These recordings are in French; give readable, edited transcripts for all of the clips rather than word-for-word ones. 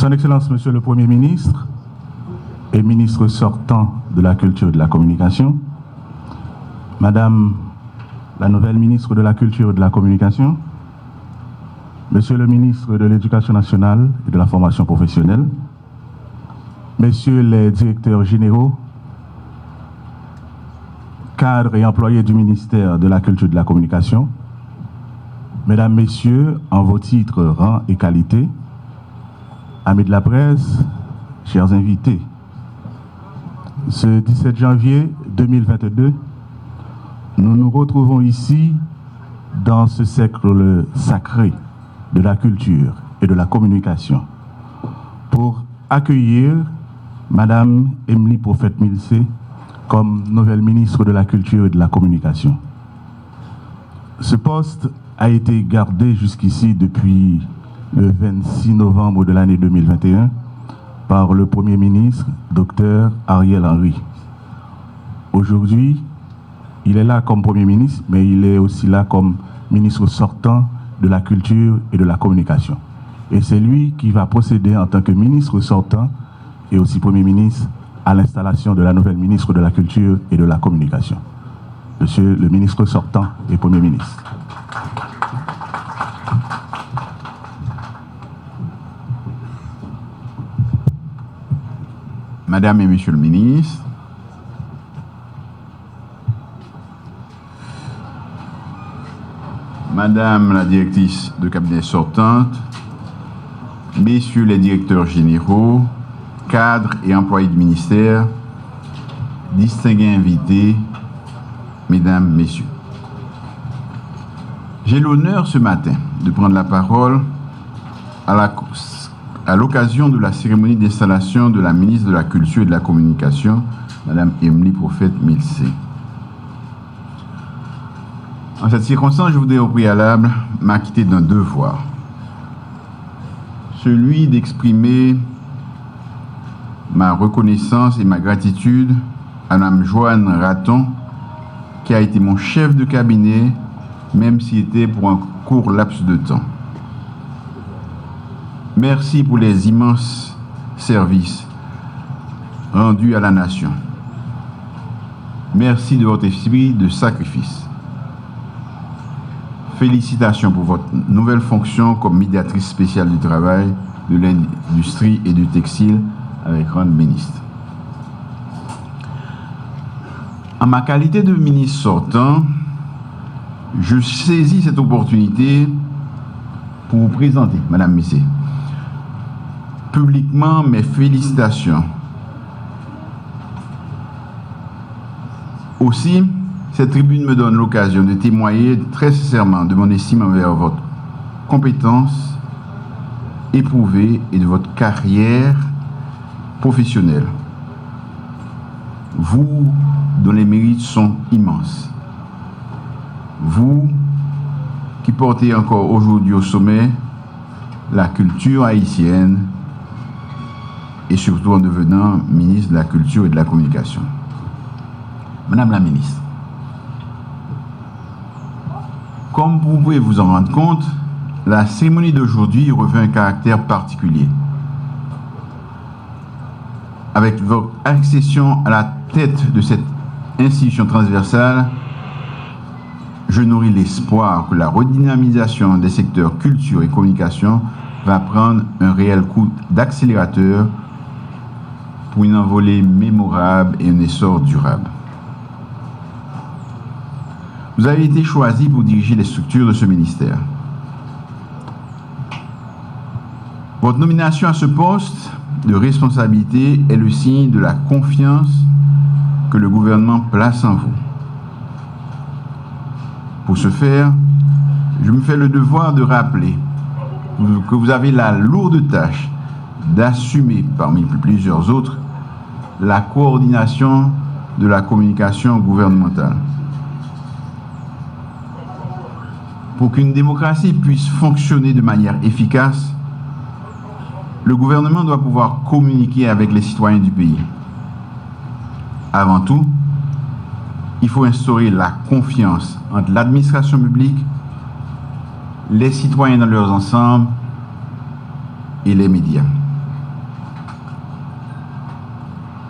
Son Excellence, Monsieur le Premier ministre et ministre sortant de la Culture et de la Communication, Madame la nouvelle ministre de la Culture et de la Communication, Monsieur le ministre de l'Éducation nationale et de la formation professionnelle, Messieurs les directeurs généraux, cadres et employés du ministère de la Culture et de la Communication, Mesdames, Messieurs, en vos titres, rangs et qualités, amis de la presse, chers invités, ce 17 janvier 2022, nous nous retrouvons ici dans ce cercle sacré de la culture et de la communication pour accueillir Madame Emily Prophète-Milsé comme nouvelle ministre de la Culture et de la Communication. Ce poste a été gardé jusqu'ici depuis le 26 novembre de l'année 2021 par le Premier ministre, Dr Ariel Henry. Aujourd'hui, il est là comme Premier ministre, mais il est aussi là comme ministre sortant de la Culture et de la Communication. Et c'est lui qui va procéder en tant que ministre sortant et aussi Premier ministre à l'installation de la nouvelle ministre de la Culture et de la Communication. Monsieur le ministre sortant et Premier ministre. Madame et Monsieur le ministre, Madame la directrice de cabinet sortante, Messieurs les directeurs généraux, cadres et employés du ministère, distingués invités, Mesdames, Messieurs. J'ai l'honneur ce matin de prendre la parole à l'occasion de la cérémonie d'installation de la ministre de la Culture et de la Communication, Madame Emily Prophète-Milsé. En cette circonstance, je voudrais au préalable m'acquitter d'un devoir, celui d'exprimer ma reconnaissance et ma gratitude à Mme Joanne Raton, qui a été mon chef de cabinet, même s'il était pour un court laps de temps. Merci pour les immenses services rendus à la nation. Merci de votre esprit de sacrifice. Félicitations pour votre nouvelle fonction comme médiatrice spéciale du travail, de l'industrie et du textile avec rang de ministre. En ma qualité de ministre sortant, je saisis cette opportunité pour vous présenter, Madame Milsé, publiquement mes félicitations. Aussi, cette tribune me donne l'occasion de témoigner très sincèrement de mon estime envers votre compétence éprouvée et de votre carrière professionnelle. Vous, dont les mérites sont immenses. Vous, qui portez encore aujourd'hui au sommet la culture haïtienne et surtout en devenant ministre de la Culture et de la Communication. Madame la ministre, comme vous pouvez vous en rendre compte, la cérémonie d'aujourd'hui revêt un caractère particulier. Avec votre accession à la tête de cette institution transversale, je nourris l'espoir que la redynamisation des secteurs culture et communication va prendre un réel coup d'accélérateur pour une envolée mémorable et un essor durable. Vous avez été choisi pour diriger les structures de ce ministère. Votre nomination à ce poste de responsabilité est le signe de la confiance que le gouvernement place en vous. Pour ce faire, je me fais le devoir de rappeler que vous avez la lourde tâche d'assumer, parmi plusieurs autres, la coordination de la communication gouvernementale. Pour qu'une démocratie puisse fonctionner de manière efficace, le gouvernement doit pouvoir communiquer avec les citoyens du pays. Avant tout, il faut instaurer la confiance entre l'administration publique, les citoyens dans leurs ensembles et les médias.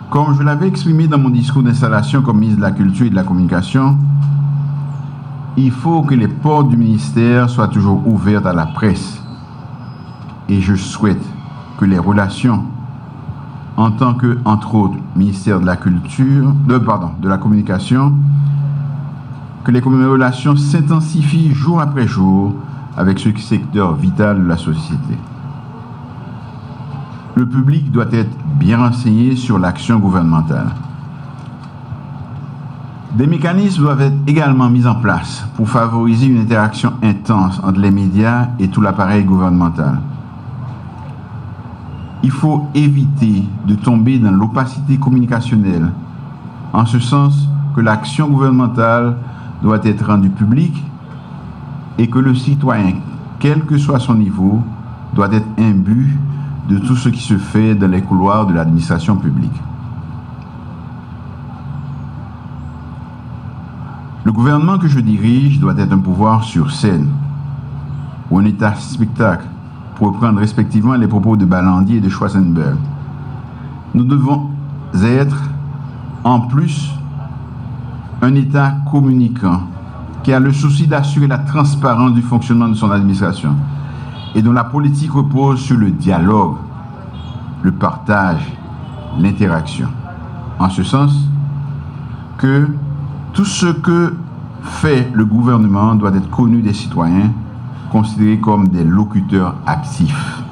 Comme je l'avais exprimé dans mon discours d'installation comme ministre de la Culture et de la Communication, il faut que les portes du ministère soient toujours ouvertes à la presse. Et je souhaite que les relations en tant que, entre autres, ministère de la Culture, de la Communication, que les relations s'intensifient jour après jour avec ce secteur vital de la société. Le public doit être bien renseigné sur l'action gouvernementale. Des mécanismes doivent être également mis en place pour favoriser une interaction intense entre les médias et tout l'appareil gouvernemental. Il faut éviter de tomber dans l'opacité communicationnelle, en ce sens que l'action gouvernementale doit être rendue publique et que le citoyen, quel que soit son niveau, doit être imbu de tout ce qui se fait dans les couloirs de l'administration publique. Le gouvernement que je dirige doit être un pouvoir sur scène ou un état spectacle, pour reprendre respectivement les propos de Ballandier et de Schwarzenberg. Nous devons être, en plus, un État communicant qui a le souci d'assurer la transparence du fonctionnement de son administration et dont la politique repose sur le dialogue, le partage, l'interaction. En ce sens que tout ce que fait le gouvernement doit être connu des citoyens, considérés comme des locuteurs actifs.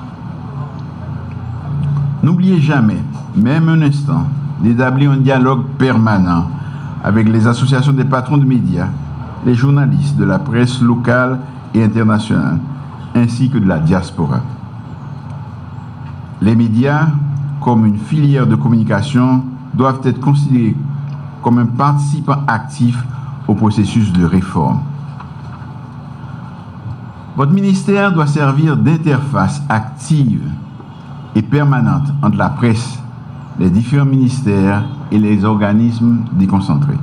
N'oubliez jamais, même un instant, d'établir un dialogue permanent avec les associations des patrons de médias, les journalistes de la presse locale et internationale, ainsi que de la diaspora. Les médias, comme une filière de communication, doivent être considérés comme un participant actif au processus de réforme. Votre ministère doit servir d'interface active et permanente entre la presse, les différents ministères et les organismes déconcentrés.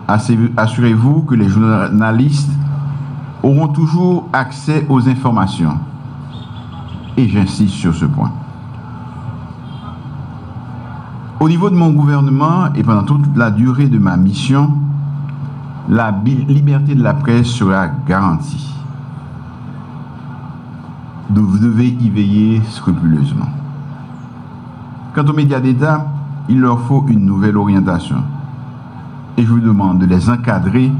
Assurez-vous que les journalistes auront toujours accès aux informations. Et j'insiste sur ce point. Au niveau de mon gouvernement et pendant toute la durée de ma mission, la liberté de la presse sera garantie. Vous devez y veiller scrupuleusement. Quant aux médias d'État, il leur faut une nouvelle orientation. Et je vous demande de les encadrer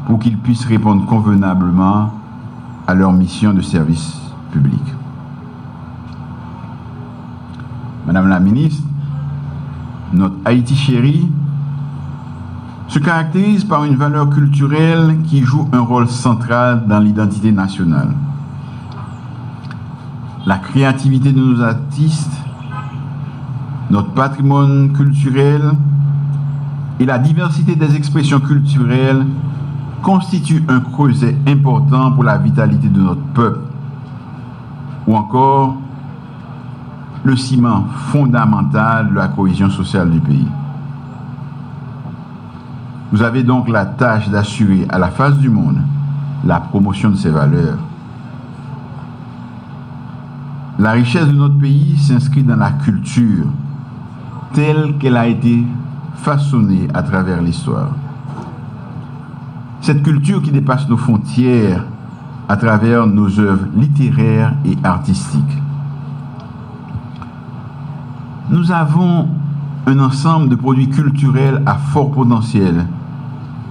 pour qu'ils puissent répondre convenablement à leur mission de service public. Madame la ministre, notre Haïti chérie se caractérise par une valeur culturelle qui joue un rôle central dans l'identité nationale. La créativité de nos artistes, notre patrimoine culturel et la diversité des expressions culturelles constituent un creuset important pour la vitalité de notre peuple, ou encore le ciment fondamental de la cohésion sociale du pays. Vous avez donc la tâche d'assurer à la face du monde la promotion de ces valeurs. La richesse de notre pays s'inscrit dans la culture telle qu'elle a été façonnée à travers l'histoire. Cette culture qui dépasse nos frontières à travers nos œuvres littéraires et artistiques. Nous avons un ensemble de produits culturels à fort potentiel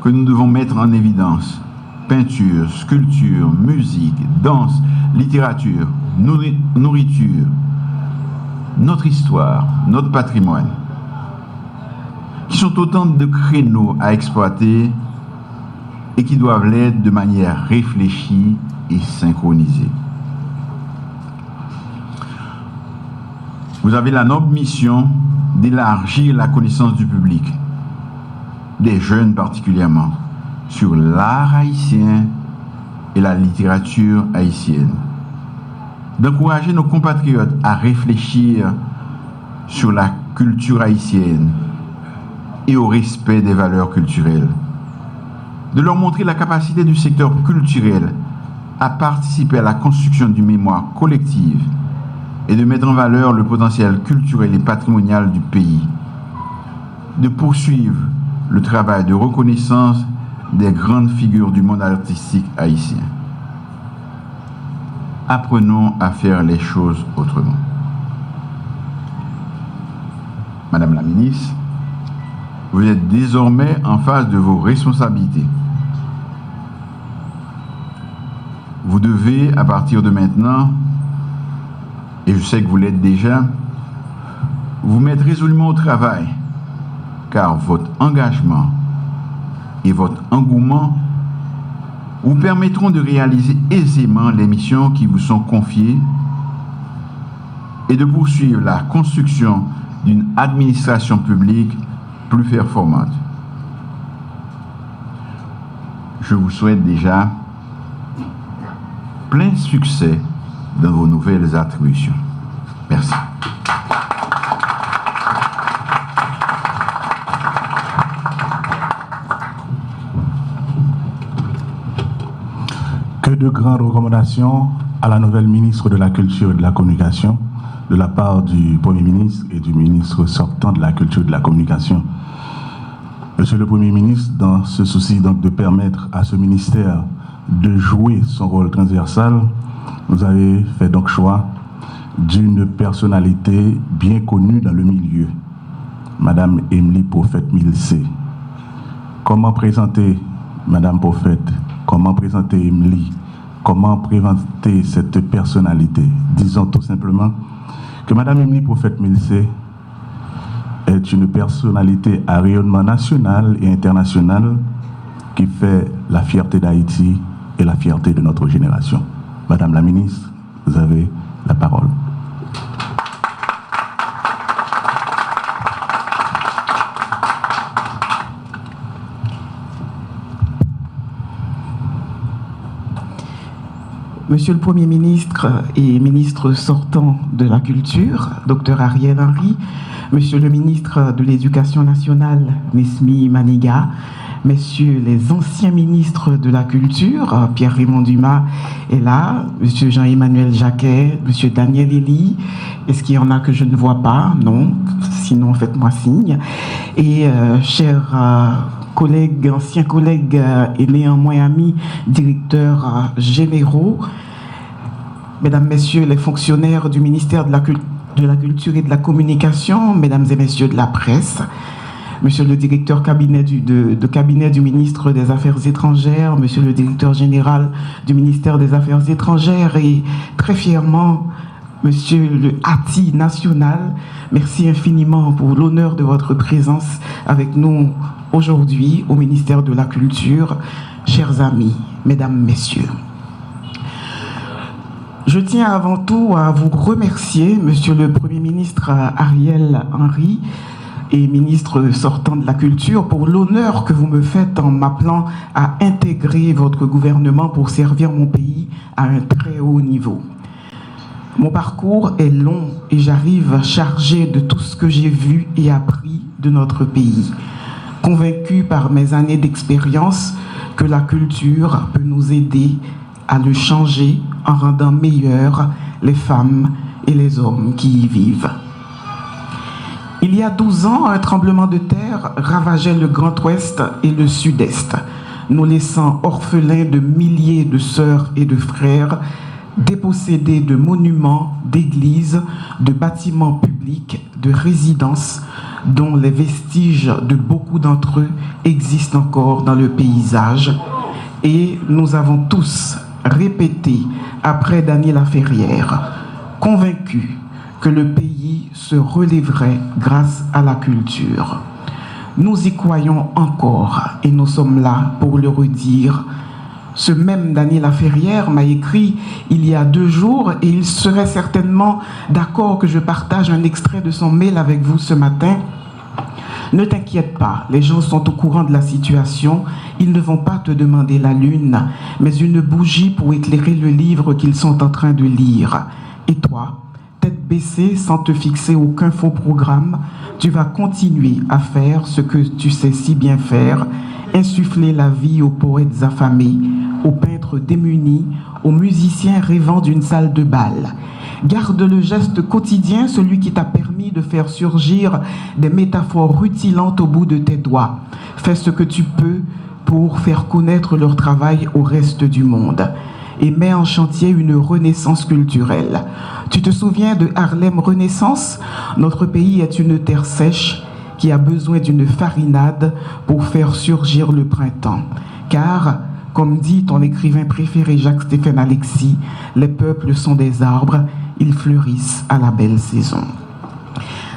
que nous devons mettre en évidence. Peinture, sculpture, musique, danse, littérature, nourriture, notre histoire, notre patrimoine, qui sont autant de créneaux à exploiter et qui doivent l'être de manière réfléchie et synchronisée. Vous avez la noble mission d'élargir la connaissance du public, des jeunes particulièrement, sur l'art haïtien et la littérature haïtienne, d'encourager nos compatriotes à réfléchir sur la culture haïtienne et au respect des valeurs culturelles, de leur montrer la capacité du secteur culturel à participer à la construction d'une mémoire collective et de mettre en valeur le potentiel culturel et patrimonial du pays, de poursuivre le travail de reconnaissance des grandes figures du monde artistique haïtien. Apprenons à faire les choses autrement. Madame la ministre, vous êtes désormais en face de vos responsabilités. Vous devez, à partir de maintenant, et je sais que vous l'êtes déjà, vous mettre résolument au travail, car votre engagement et votre engouement vous permettront de réaliser aisément les missions qui vous sont confiées et de poursuivre la construction d'une administration publique plus performante. Je vous souhaite déjà plein succès dans vos nouvelles attributions. Merci. Que de grandes recommandations à la nouvelle ministre de la Culture et de la Communication de la part du Premier ministre et du ministre sortant de la Culture et de la Communication. Monsieur le Premier ministre, dans ce souci donc de permettre à ce ministère de jouer son rôle transversal, vous avez fait donc choix d'une personnalité bien connue dans le milieu, Madame Emily Prophète-Milcé. Comment présenter Madame Prophète? Comment présenter Emily? Comment présenter cette personnalité? Disons tout simplement que Madame Emily Prophète-Milcé est une personnalité à rayonnement national et international qui fait la fierté d'Haïti et la fierté de notre génération. Madame la ministre, vous avez la parole. Monsieur le Premier ministre et ministre sortant de la Culture, Dr Ariel Henry, Monsieur le ministre de l'Éducation nationale, Nesmi Maniga, Messieurs les anciens ministres de la Culture, Pierre-Raymond Dumas est là, Monsieur Jean-Emmanuel Jacquet, Monsieur Daniel Elie, est-ce qu'il y en a que je ne vois pas? Non, sinon faites-moi signe. Et chers collègues, anciens collègues et néanmoins amis, directeurs généraux, Mesdames, Messieurs les fonctionnaires du ministère de la Culture et de la Communication, Mesdames et Messieurs de la presse, Monsieur le directeur cabinet du ministre des Affaires étrangères, Monsieur le directeur général du ministère des Affaires étrangères et très fièrement, Monsieur le ATI national, merci infiniment pour l'honneur de votre présence avec nous aujourd'hui au ministère de la Culture. Chers amis, Mesdames, Messieurs, je tiens avant tout à vous remercier, Monsieur le Premier ministre Ariel Henry, et ministre sortant de la Culture, pour l'honneur que vous me faites en m'appelant à intégrer votre gouvernement pour servir mon pays à un très haut niveau. Mon parcours est long et j'arrive chargé de tout ce que j'ai vu et appris de notre pays, convaincu par mes années d'expérience que la culture peut nous aider à le changer en rendant meilleurs les femmes et les hommes qui y vivent. Il y a 12 ans, un tremblement de terre ravageait le Grand Ouest et le Sud-Est, nous laissant orphelins de milliers de sœurs et de frères, dépossédés de monuments, d'églises, de bâtiments publics, de résidences, dont les vestiges de beaucoup d'entre eux existent encore dans le paysage. Et nous avons tous répété, après Dany Laferrière, convaincus que le pays se relèverait grâce à la culture. Nous y croyons encore et nous sommes là pour le redire. Ce même Dany Laferrière m'a écrit il y a 2 jours et il serait certainement d'accord que je partage un extrait de son mail avec vous ce matin. Ne t'inquiète pas, les gens sont au courant de la situation. Ils ne vont pas te demander la lune, mais une bougie pour éclairer le livre qu'ils sont en train de lire. Et toi, tête baissée, sans te fixer aucun faux programme, tu vas continuer à faire ce que tu sais si bien faire, insuffler la vie aux poètes affamés, aux peintres démunis, aux musiciens rêvant d'une salle de bal. Garde le geste quotidien, celui qui t'a permis de faire surgir des métaphores rutilantes au bout de tes doigts. Fais ce que tu peux pour faire connaître leur travail au reste du monde et mets en chantier une renaissance culturelle. Tu te souviens de Harlem Renaissance? Notre pays est une terre sèche qui a besoin d'une farinade pour faire surgir le printemps. Car, comme dit ton écrivain préféré Jacques-Stéphane Alexis, les peuples sont des arbres, ils fleurissent à la belle saison.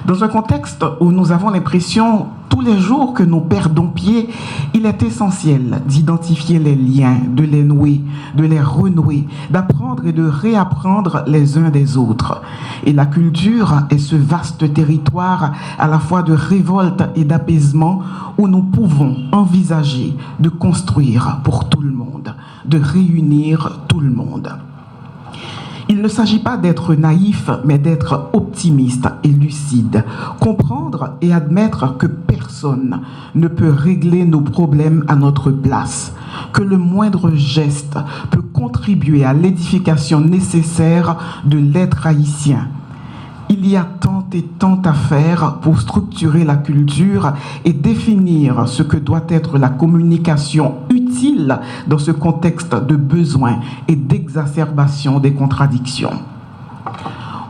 Dans un contexte où nous avons l'impression tous les jours que nous perdons pied, il est essentiel d'identifier les liens, de les nouer, de les renouer, d'apprendre et de réapprendre les uns des autres. Et la culture est ce vaste territoire à la fois de révolte et d'apaisement où nous pouvons envisager de construire pour tout le monde, de réunir tout le monde. Il ne s'agit pas d'être naïf, mais d'être optimiste et lucide. Comprendre et admettre que personne ne peut régler nos problèmes à notre place. Que le moindre geste peut contribuer à l'édification nécessaire de l'être haïtien. Il y a tant et tant à faire pour structurer la culture et définir ce que doit être la communication utile dans ce contexte de besoin et d'exacerbation des contradictions.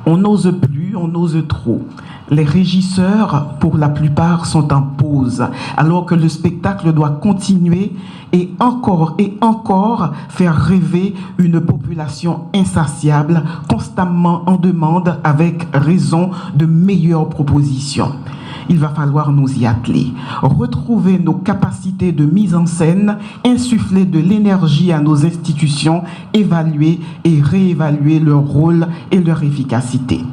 On n'ose plus, on ose trop. Les régisseurs, pour la plupart, sont en pause, alors que le spectacle doit continuer et encore faire rêver une population insatiable, constamment en demande, avec raison, de meilleures propositions. Il va falloir nous y atteler, retrouver nos capacités de mise en scène, insuffler de l'énergie à nos institutions, évaluer et réévaluer leur rôle et leur efficacité.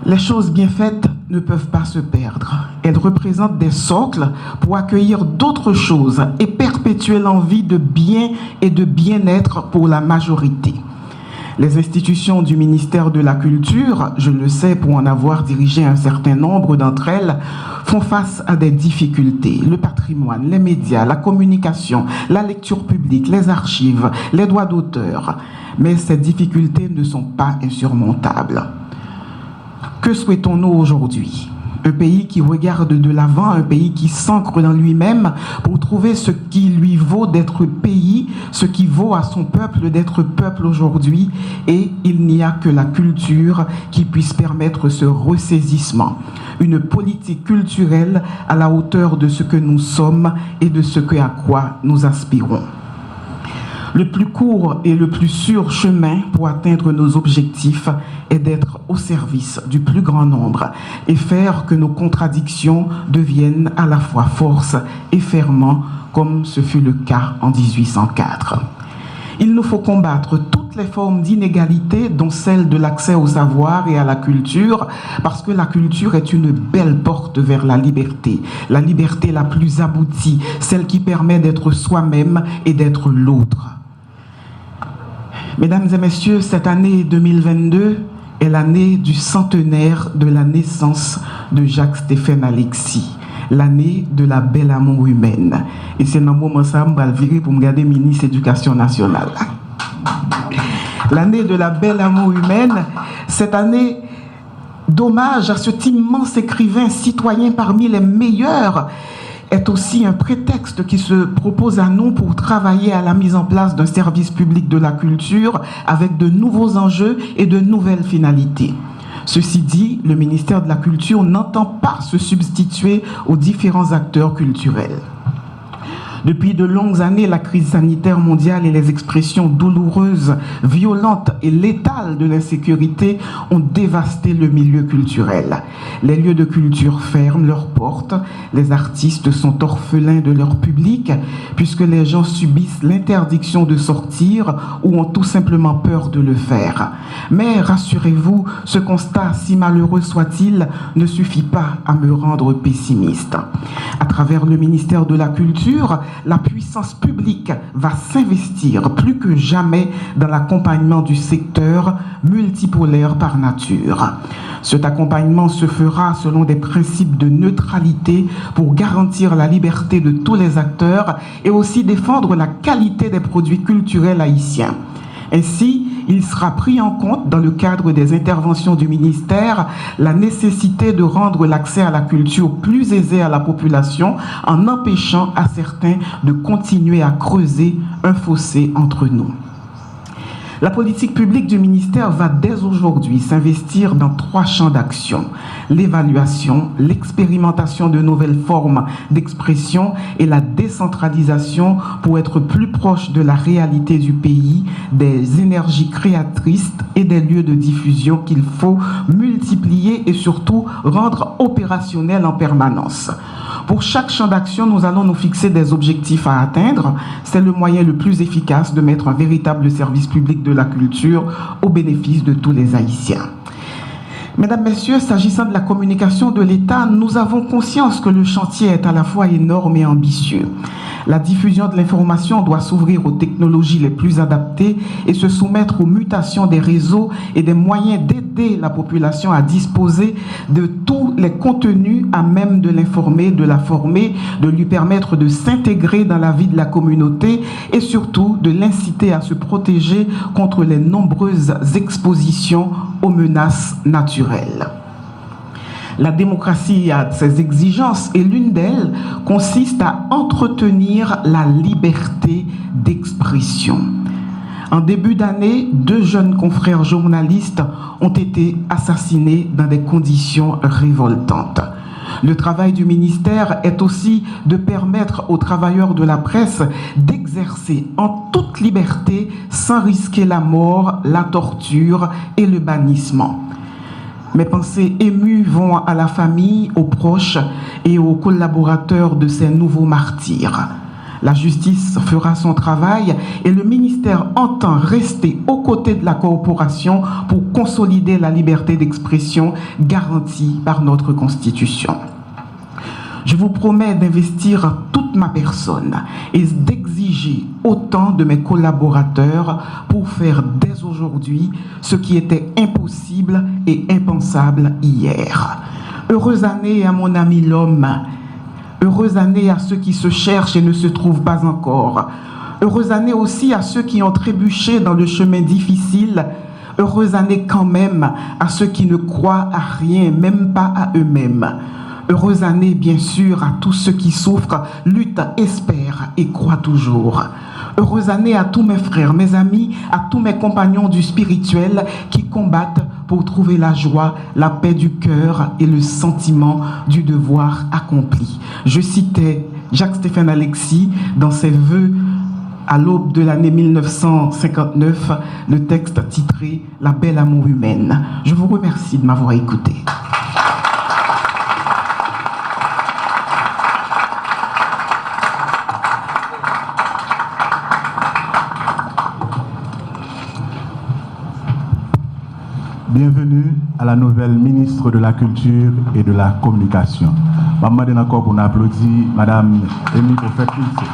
Les choses bien faites ne peuvent pas se perdre. Elles représentent des socles pour accueillir d'autres choses et perpétuer l'envie de bien et de bien-être pour la majorité. Les institutions du ministère de la Culture, je le sais pour en avoir dirigé un certain nombre d'entre elles, font face à des difficultés. Le patrimoine, les médias, la communication, la lecture publique, les archives, les droits d'auteur. Mais ces difficultés ne sont pas insurmontables. Que souhaitons-nous aujourd'hui? Un pays qui regarde de l'avant, un pays qui s'ancre dans lui-même pour trouver ce qui lui vaut d'être pays, ce qui vaut à son peuple d'être peuple aujourd'hui. Et il n'y a que la culture qui puisse permettre ce ressaisissement. Une politique culturelle à la hauteur de ce que nous sommes et de ce à quoi nous aspirons. Le plus court et le plus sûr chemin pour atteindre nos objectifs est d'être au service du plus grand nombre et faire que nos contradictions deviennent à la fois force et ferment, comme ce fut le cas en 1804. Il nous faut combattre toutes les formes d'inégalité, dont celle de l'accès au savoir et à la culture, parce que la culture est une belle porte vers la liberté la plus aboutie, celle qui permet d'être soi-même et d'être l'autre. Mesdames et messieurs, cette année 2022 est l'année du centenaire de la naissance de Jacques-Stéphane Alexis, l'année de la belle amour humaine. Et c'est dans le moment ça, je vais virer pour me garder ministre de l'Éducation nationale. L'année de la belle amour humaine, cette année d'hommage à cet immense écrivain citoyen parmi les meilleurs, est aussi un prétexte qui se propose à nous pour travailler à la mise en place d'un service public de la culture avec de nouveaux enjeux et de nouvelles finalités. Ceci dit, le ministère de la Culture n'entend pas se substituer aux différents acteurs culturels. Depuis de longues années, la crise sanitaire mondiale et les expressions douloureuses, violentes et létales de l'insécurité ont dévasté le milieu culturel. Les lieux de culture ferment leurs portes, les artistes sont orphelins de leur public, puisque les gens subissent l'interdiction de sortir ou ont tout simplement peur de le faire. Mais rassurez-vous, ce constat, si malheureux soit-il, ne suffit pas à me rendre pessimiste. À travers le ministère de la Culture, la puissance publique va s'investir plus que jamais dans l'accompagnement du secteur multipolaire par nature. Cet accompagnement se fera selon des principes de neutralité pour garantir la liberté de tous les acteurs et aussi défendre la qualité des produits culturels haïtiens. Ainsi, il sera pris en compte dans le cadre des interventions du ministère la nécessité de rendre l'accès à la culture plus aisé à la population en empêchant à certains de continuer à creuser un fossé entre nous. La politique publique du ministère va dès aujourd'hui s'investir dans 3 champs d'action: l'évaluation, l'expérimentation de nouvelles formes d'expression et la décentralisation pour être plus proche de la réalité du pays, des énergies créatrices et des lieux de diffusion qu'il faut multiplier et surtout rendre opérationnels en permanence. Pour chaque champ d'action, nous allons nous fixer des objectifs à atteindre. C'est le moyen le plus efficace de mettre un véritable service public de la culture au bénéfice de tous les Haïtiens. Mesdames, Messieurs, s'agissant de la communication de l'État, nous avons conscience que le chantier est à la fois énorme et ambitieux. La diffusion de l'information doit s'ouvrir aux technologies les plus adaptées et se soumettre aux mutations des réseaux et des moyens d'aider la population à disposer de tous les contenus à même de l'informer, de la former, de lui permettre de s'intégrer dans la vie de la communauté et surtout de l'inciter à se protéger contre les nombreuses expositions aux menaces naturelles. La démocratie a ses exigences et l'une d'elles consiste à entretenir la liberté d'expression. En début d'année, 2 jeunes confrères journalistes ont été assassinés dans des conditions révoltantes. Le travail du ministère est aussi de permettre aux travailleurs de la presse d'exercer en toute liberté sans risquer la mort, la torture et le bannissement. Mes pensées émues vont à la famille, aux proches et aux collaborateurs de ces nouveaux martyrs. La justice fera son travail et le ministère entend rester aux côtés de la corporation pour consolider la liberté d'expression garantie par notre Constitution. Je vous promets d'investir toute ma personne et d'exiger autant de mes collaborateurs pour faire dès aujourd'hui ce qui était impossible et impensable hier. Heureuse année à mon ami l'homme. Heureuse année à ceux qui se cherchent et ne se trouvent pas encore. Heureuse année aussi à ceux qui ont trébuché dans le chemin difficile. Heureuse année quand même à ceux qui ne croient à rien, même pas à eux-mêmes. Heureuse année, bien sûr, à tous ceux qui souffrent, luttent, espèrent et croient toujours. Heureuse année à tous mes frères, mes amis, à tous mes compagnons du spirituel qui combattent pour trouver la joie, la paix du cœur et le sentiment du devoir accompli. Je citais Jacques-Stéphane Alexis dans ses vœux à l'aube de l'année 1959, le texte titré « La belle amour humaine ». Je vous remercie de m'avoir écouté. Bienvenue à la nouvelle ministre de la Culture et de la Communication. Je vous demande encore pour applaudir Madame Émilie Prophète-Pilsé.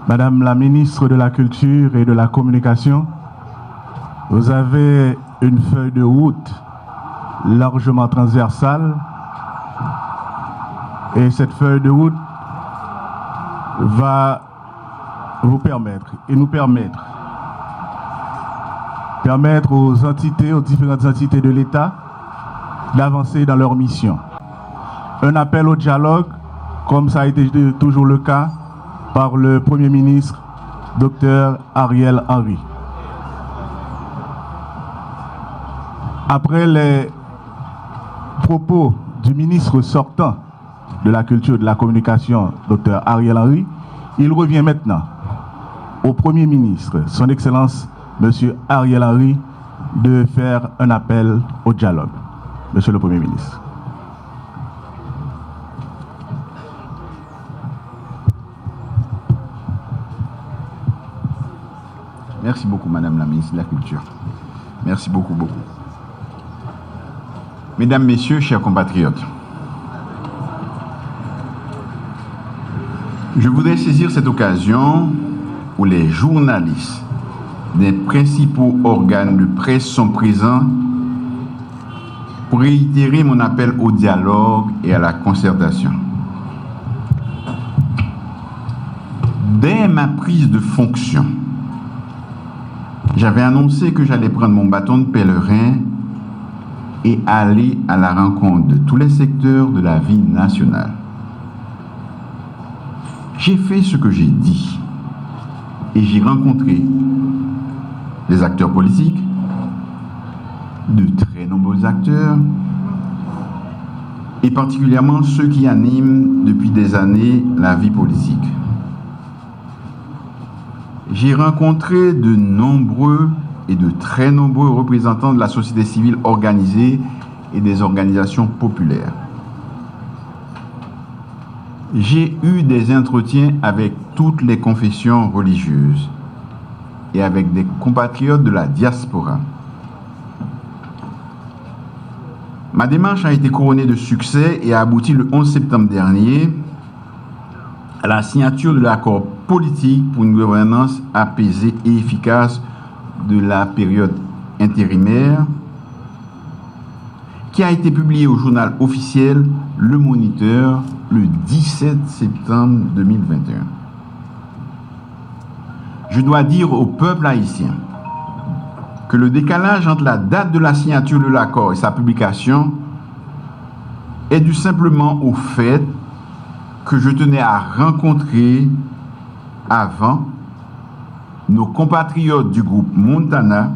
Madame la ministre de la Culture et de la Communication, vous avez une feuille de route largement transversale et cette feuille de route va vous permettre et nous permettre aux entités, aux différentes entités de l'État d'avancer dans leur mission. Un appel au dialogue, comme ça a été toujours le cas, par le Premier ministre, Dr Ariel Henry. Après les propos du ministre sortant de la Culture et de la Communication, Dr Ariel Henry, il revient maintenant au Premier ministre, son Excellence, M. Ariel Henry, de faire un appel au dialogue. Monsieur le Premier ministre. Merci beaucoup, Madame la ministre de la Culture. Merci beaucoup. Mesdames, Messieurs, chers compatriotes, Je voudrais saisir cette occasion où les journalistes des principaux organes de presse sont présents pour réitérer mon appel au dialogue et à la concertation. Dès ma prise de fonction, j'avais annoncé que j'allais prendre mon bâton de pèlerin et aller à la rencontre de tous les secteurs de la vie nationale. J'ai fait ce que j'ai dit et j'ai rencontré les acteurs politiques, de très nombreux acteurs, et particulièrement ceux qui animent depuis des années la vie politique. J'ai rencontré de nombreux et de très nombreux représentants de la société civile organisée et des organisations populaires. J'ai eu des entretiens avec toutes les confessions religieuses et avec des compatriotes de la diaspora. Ma démarche a été couronnée de succès et a abouti le 11 septembre dernier à la signature de l'accord politique pour une gouvernance apaisée et efficace de la période intérimaire, qui a été publié au journal officiel Le Moniteur le 17 septembre 2021. Je dois dire au peuple haïtien que le décalage entre la date de la signature de l'accord et sa publication est dû simplement au fait que je tenais à rencontrer avant nos compatriotes du groupe Montana,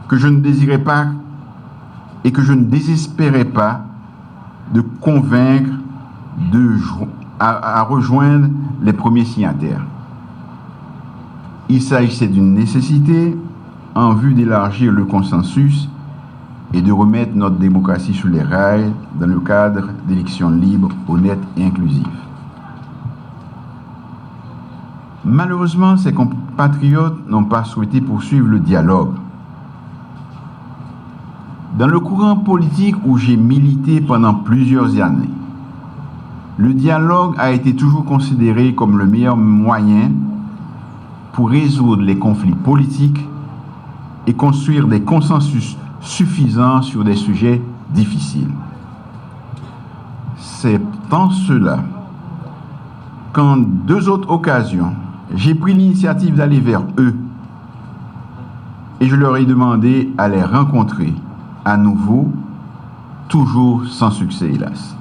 que je ne désirais pas et que je ne désespérais pas de convaincre à rejoindre les premiers signataires. Il s'agissait d'une nécessité en vue d'élargir le consensus et de remettre notre démocratie sur les rails dans le cadre d'élections libres, honnêtes et inclusives. Malheureusement, ces compatriotes n'ont pas souhaité poursuivre le dialogue. Dans le courant politique où j'ai milité pendant plusieurs années, le dialogue a été toujours considéré comme le meilleur moyen pour résoudre les conflits politiques et construire des consensus suffisants sur des sujets difficiles. C'est en cela qu'en deux autres occasions, j'ai pris l'initiative d'aller vers eux et je leur ai demandé à les rencontrer à nouveau, toujours sans succès, hélas.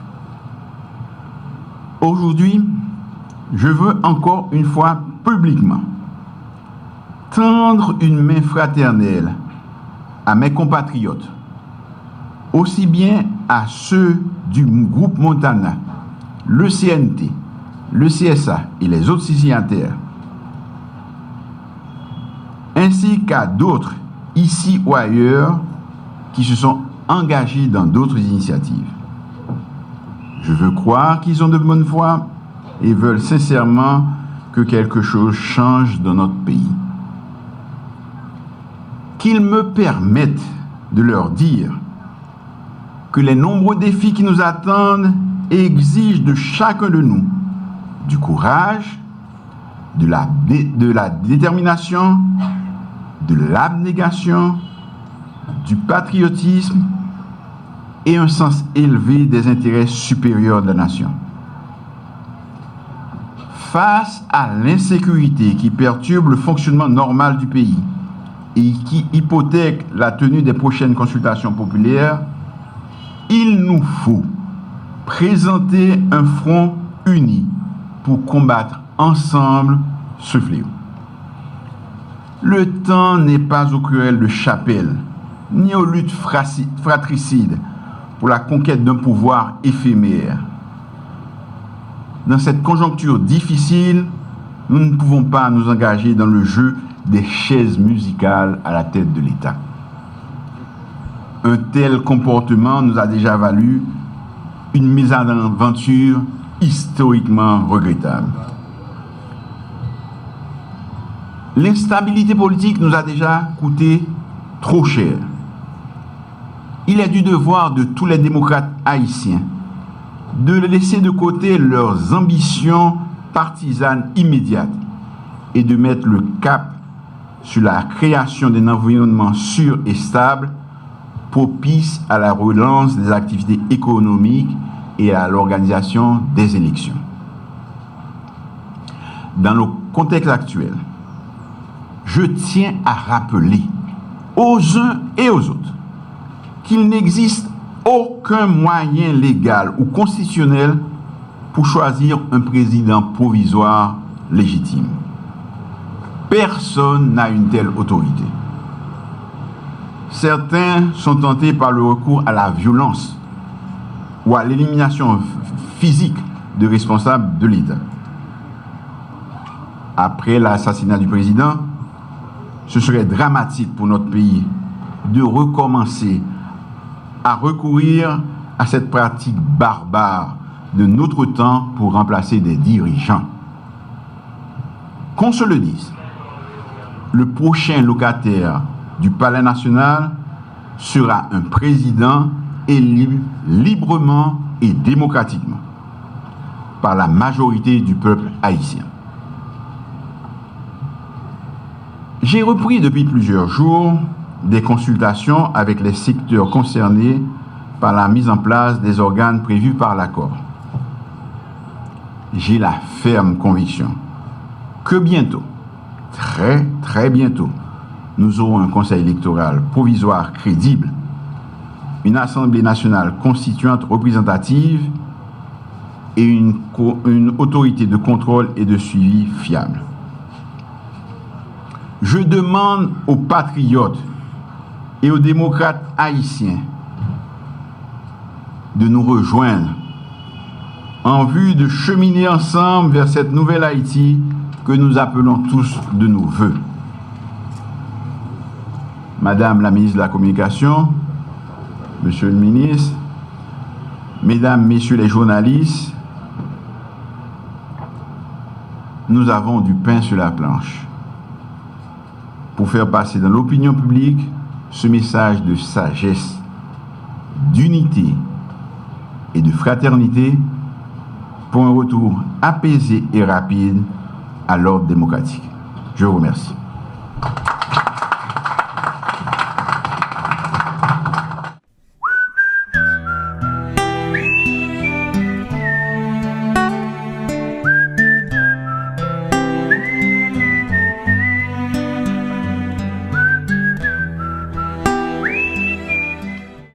Aujourd'hui, je veux encore une fois publiquement tendre une main fraternelle à mes compatriotes, aussi bien à ceux du groupe Montana, le CNT, le CSA et les autres signataires, ainsi qu'à d'autres, ici ou ailleurs, qui se sont engagés dans d'autres initiatives. Je veux croire qu'ils ont de bonne foi et veulent sincèrement que quelque chose change dans notre pays. Qu'ils me permettent de leur dire que les nombreux défis qui nous attendent exigent de chacun de nous du courage, de la détermination, de l'abnégation, du patriotisme et un sens élevé des intérêts supérieurs de la nation. Face à l'insécurité qui perturbe le fonctionnement normal du pays et qui hypothèque la tenue des prochaines consultations populaires, il nous faut présenter un front uni pour combattre ensemble ce fléau. Le temps n'est pas aux querelles de chapelle, ni aux luttes fratricides pour la conquête d'un pouvoir éphémère. Dans cette conjoncture difficile, nous ne pouvons pas nous engager dans le jeu des chaises musicales à la tête de l'État. Un tel comportement nous a déjà valu une mésaventure historiquement regrettable. L'instabilité politique nous a déjà coûté trop cher. Il est du devoir de tous les démocrates haïtiens de laisser de côté leurs ambitions partisane immédiate est de mettre le cap sur la création d'un environnement sûr et stable propice à la relance des activités économiques et à l'organisation des élections. Dans le contexte actuel, je tiens à rappeler aux uns et aux autres qu'il n'existe aucun moyen légal ou constitutionnel pour choisir un président provisoire légitime. Personne n'a une telle autorité. Certains sont tentés par le recours à la violence ou à l'élimination physique de responsables de l'État. Après l'assassinat du président, ce serait dramatique pour notre pays de recommencer à recourir à cette pratique barbare de notre temps pour remplacer des dirigeants. Qu'on se le dise, le prochain locataire du Palais national sera un président élu librement et démocratiquement par la majorité du peuple haïtien. J'ai repris depuis plusieurs jours des consultations avec les secteurs concernés par la mise en place des organes prévus par l'accord. J'ai la ferme conviction que bientôt, très bientôt, nous aurons un conseil électoral provisoire crédible, une Assemblée nationale constituante représentative et une autorité de contrôle et de suivi fiable. Je demande aux patriotes et aux démocrates haïtiens de nous rejoindre en vue de cheminer ensemble vers cette nouvelle Haïti que nous appelons tous de nos vœux. Madame la ministre de la Communication, Monsieur le ministre, Mesdames, Messieurs les journalistes, nous avons du pain sur la planche pour faire passer dans l'opinion publique ce message de sagesse, d'unité et de fraternité pour un retour apaisé et rapide à l'ordre démocratique. Je vous remercie.